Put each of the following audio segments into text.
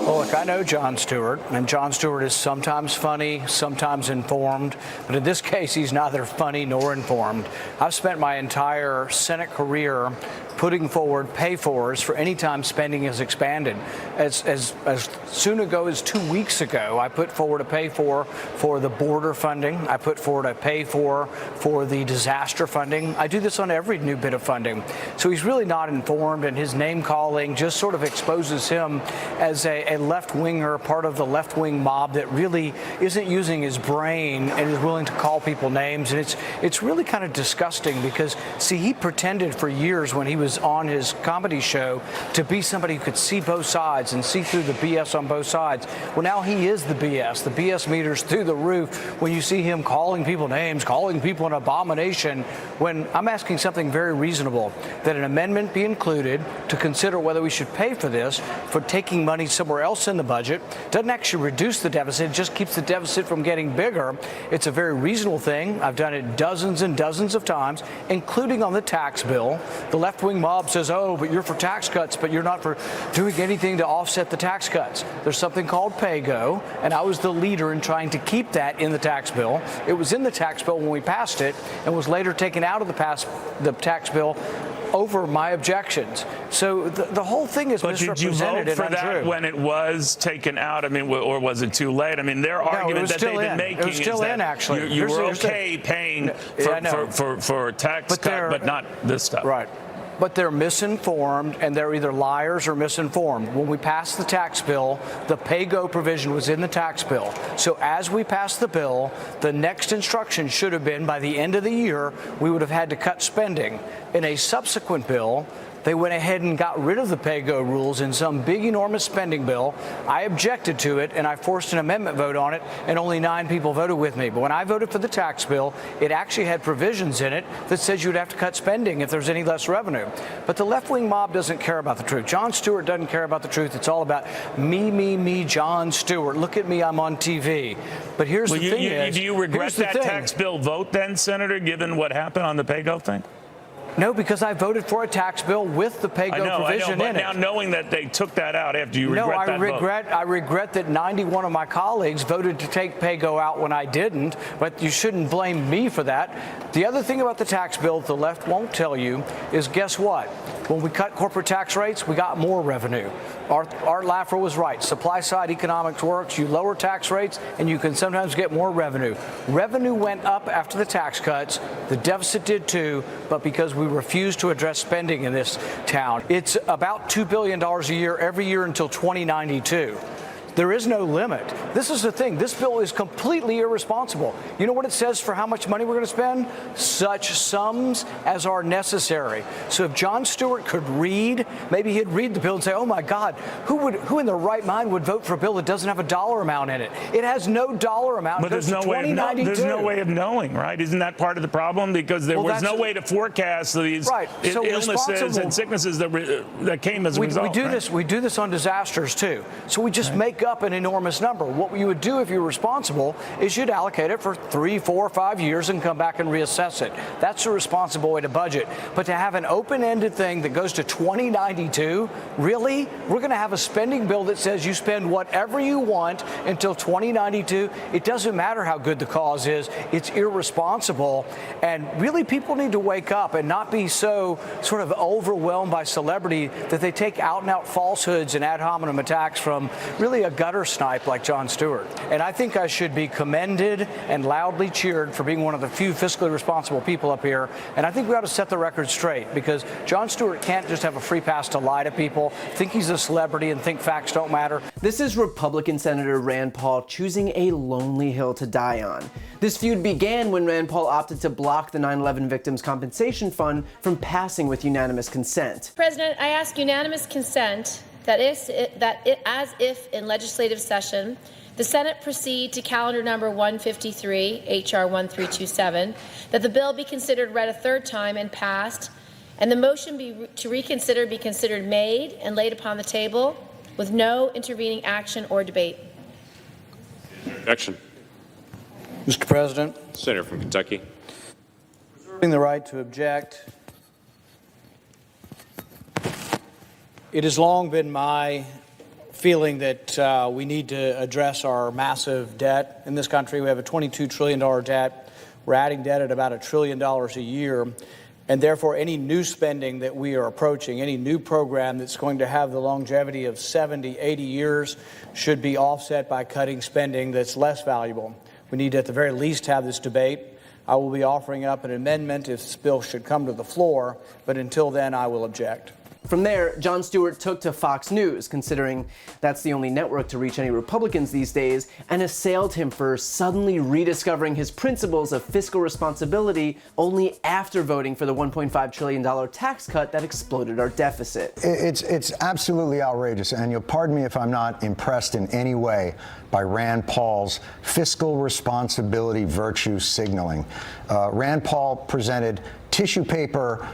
Well, look, I know Jon Stewart, and Jon Stewart is sometimes funny, sometimes informed, but in this case, he's neither funny nor informed. I've spent my entire Senate career putting forward pay-fors for any time spending has expanded. As soon ago as 2 weeks ago, I put forward a pay-for the border funding. I put forward a pay-for the disaster funding. I do this on every new bit of funding. So he's really not informed, and his name-calling just sort of exposes him as a left-winger, part of the left-wing mob that really isn't using his brain and is willing to call people names. And it's really kind of disgusting because, see, he pretended for years when he was on his comedy show to be somebody who could see both sides and see through the BS on both sides. Well, now he is the BS. The BS meter's through the roof when you see him calling people names, calling people an abomination, when I'm asking something very reasonable, that an amendment be included to consider whether we should pay for this, for taking money somewhere else in the budget. Doesn't actually reduce the deficit, it just keeps the deficit from getting bigger. It's a very reasonable thing. I've done it dozens and dozens of times, including on the tax bill. The left-wing mob says, oh, but you're for tax cuts, but you're not for doing anything to offset the tax cuts. There's something called pay-go, and I was the leader in trying to keep that in the tax bill. It was in the tax bill when we passed it and was later taken out of the tax bill over my objections. So the whole thing is misrepresented and untrue. But did you vote for that when it was taken out? I mean, or was it too late? I mean, their argument that they've been making is that you were okay paying for a tax cut, but not this stuff. Right. But they're misinformed, and they're either liars or misinformed. When we passed the tax bill, the pay-go provision was in the tax bill. So as we passed the bill, the next instruction should have been by the end of the year, we would have had to cut spending. In a subsequent bill, they went ahead and got rid of the pay-go rules in some big, enormous spending bill. I objected to it, and I forced an amendment vote on it, and only 9 people voted with me. But when I voted for the tax bill, it actually had provisions in it that says you'd have to cut spending if there's any less revenue. But the left-wing mob doesn't care about the truth. Jon Stewart doesn't care about the truth. It's all about me, Jon Stewart. Look at me, I'm on TV. But here's the thing do you regret that tax bill vote then, Senator, given what happened on the pay-go thing? No, because I voted for a tax bill with the pay-go provision in it. Now, knowing that they took that out after you regret that vote. I regret that 91 of my colleagues voted to take pay-go out when I didn't, but you shouldn't blame me for that. The other thing about the tax bill that the left won't tell you is, guess what? When we cut corporate tax rates, we got more revenue. Art Laffer was right. Supply side economics works. You lower tax rates, and you can sometimes get more revenue. Revenue went up after the tax cuts. The deficit did too, but because we refused to address spending in this town. It's about $2 billion a year every year until 2092. There is no limit. This is the thing. This bill is completely irresponsible. You know what it says for how much money we're going to spend? Such sums as are necessary. So if Jon Stewart could read, maybe he'd read the bill and say, oh my God, who in their right mind would vote for a bill that doesn't have a dollar amount in it? It has no dollar amount. But there's no way of knowing, right? Isn't that part of the problem? Because there was no way to forecast these illnesses and sicknesses that came as a result. We do this on disasters too. So we just make up an enormous number. What you would do if you're responsible is you'd allocate it for 3, 4, 5 years and come back and reassess it. That's a responsible way to budget. But to have an open-ended thing that goes to 2092, really? We're going to have a spending bill that says you spend whatever you want until 2092. It doesn't matter how good the cause is. It's irresponsible. And really, people need to wake up and not be so sort of overwhelmed by celebrity that they take out-and-out falsehoods and ad hominem attacks from really a gutter snipe like Jon Stewart. And I think I should be commended and loudly cheered for being one of the few fiscally responsible people up here. And I think we ought to set the record straight, because Jon Stewart can't just have a free pass to lie to people, think he's a celebrity and think facts don't matter. This is Republican Senator Rand Paul choosing a lonely hill to die on. This feud began when Rand Paul opted to block the 9/11 Victims Compensation Fund from passing with unanimous consent. President, I ask unanimous consent that as if in legislative session, the Senate proceed to calendar number 153, H.R. 1327, that the bill be considered read a third time and passed, and the motion to reconsider be considered made and laid upon the table with no intervening action or debate. Action. Mr. President. Senator from Kentucky. Reserving the right to object. It has long been my feeling that we need to address our massive debt in this country. We have a $22 trillion debt. We're adding debt at about $1 trillion a year. And therefore, any new spending that we are approaching, any new program that's going to have the longevity of 70, 80 years should be offset by cutting spending that's less valuable. We need to, at the very least, have this debate. I will be offering up an amendment if this bill should come to the floor, but until then, I will object. From there, Jon Stewart took to Fox News, considering that's the only network to reach any Republicans these days, and assailed him for suddenly rediscovering his principles of fiscal responsibility only after voting for the $1.5 trillion tax cut that exploded our deficit. It's absolutely outrageous, and you'll pardon me if I'm not impressed in any way by Rand Paul's fiscal responsibility virtue signaling. Rand Paul presented tissue paper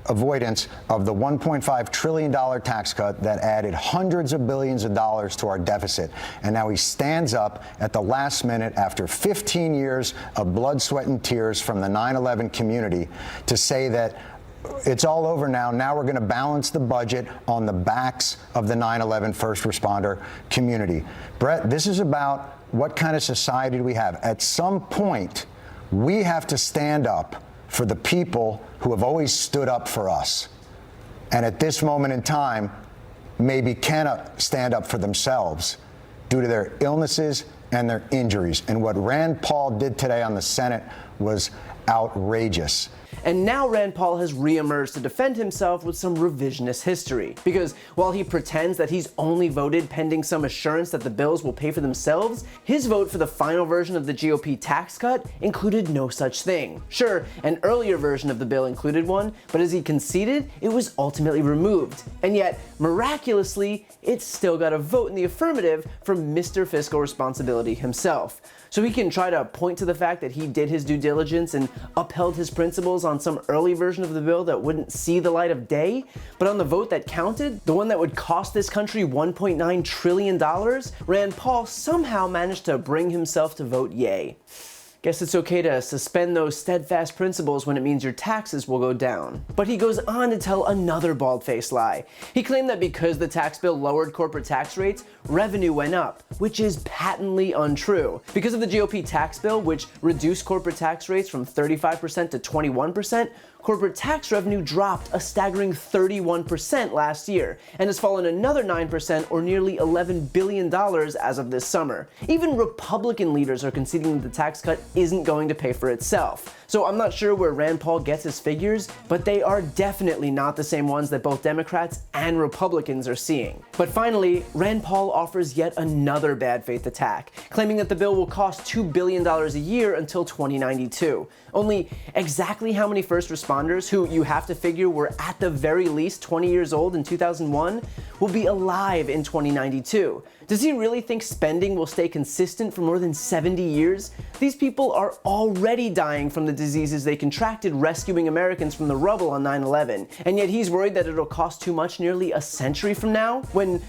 avoidance of the $1.5 trillion tax cut that added hundreds of billions of dollars to our deficit. And now he stands up at the last minute after 15 years of blood, sweat, and tears from the 9/11 community to say that it's all over now. Now we're going to balance the budget on the backs of the 9/11 first responder community. Brett, this is about what kind of society do we have. At some point, we have to stand up for the people who have always stood up for us, and at this moment in time, maybe cannot stand up for themselves due to their illnesses and their injuries. And what Rand Paul did today on the Senate was outrageous. And now Rand Paul has reemerged to defend himself with some revisionist history. Because while he pretends that he's only voted pending some assurance that the bills will pay for themselves, his vote for the final version of the GOP tax cut included no such thing. Sure, an earlier version of the bill included one, but as he conceded, it was ultimately removed. And yet, miraculously, it still got a vote in the affirmative from Mr. Fiscal Responsibility himself. So he can try to point to the fact that he did his due diligence and upheld his principles on some early version of the bill that wouldn't see the light of day, but on the vote that counted, the one that would cost this country $1.9 trillion, Rand Paul somehow managed to bring himself to vote yay. Guess it's okay to suspend those steadfast principles when it means your taxes will go down. But he goes on to tell another bald-faced lie. He claimed that because the tax bill lowered corporate tax rates, revenue went up, which is patently untrue. Because of the GOP tax bill, which reduced corporate tax rates from 35% to 21%, corporate tax revenue dropped a staggering 31% last year, and has fallen another 9% or nearly $11 billion as of this summer. Even Republican leaders are conceding that the tax cut isn't going to pay for itself. So I'm not sure where Rand Paul gets his figures, but they are definitely not the same ones that both Democrats and Republicans are seeing. But finally, Rand Paul offers yet another bad faith attack, claiming that the bill will cost $2 billion a year until 2092. Only exactly how many first responders, who you have to figure were at the very least 20 years old in 2001, will be alive in 2092? Does he really think spending will stay consistent for more than 70 years? These people are already dying from the diseases they contracted rescuing Americans from the rubble on 9/11, and yet he's worried that it'll cost too much nearly a century from now, when,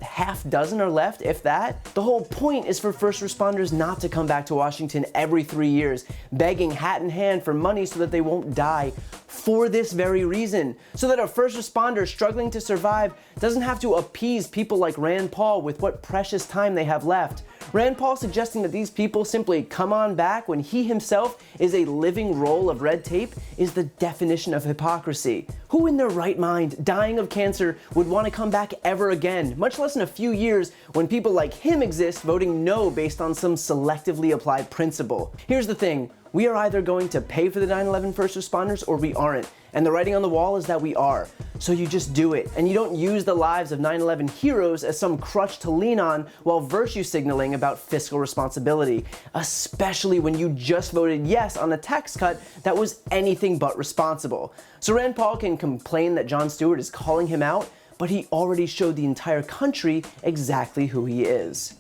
half dozen are left, if that? The whole point is for first responders not to come back to Washington every 3 years, begging hat in hand for money so that they won't die, for this very reason, so that a first responder struggling to survive doesn't have to appease people like Rand Paul with what precious time they have left. Rand Paul suggesting that these people simply come on back when he himself is a living roll of red tape is the definition of hypocrisy. Who in their right mind, dying of cancer, would want to come back ever again, much less in a few years when people like him exist voting no based on some selectively applied principle? Here's the thing. We are either going to pay for the 9/11 first responders or we aren't. And the writing on the wall is that we are. So you just do it. And you don't use the lives of 9/11 heroes as some crutch to lean on while virtue signaling about fiscal responsibility. Especially when you just voted yes on a tax cut that was anything but responsible. So Rand Paul can complain that Jon Stewart is calling him out, but he already showed the entire country exactly who he is.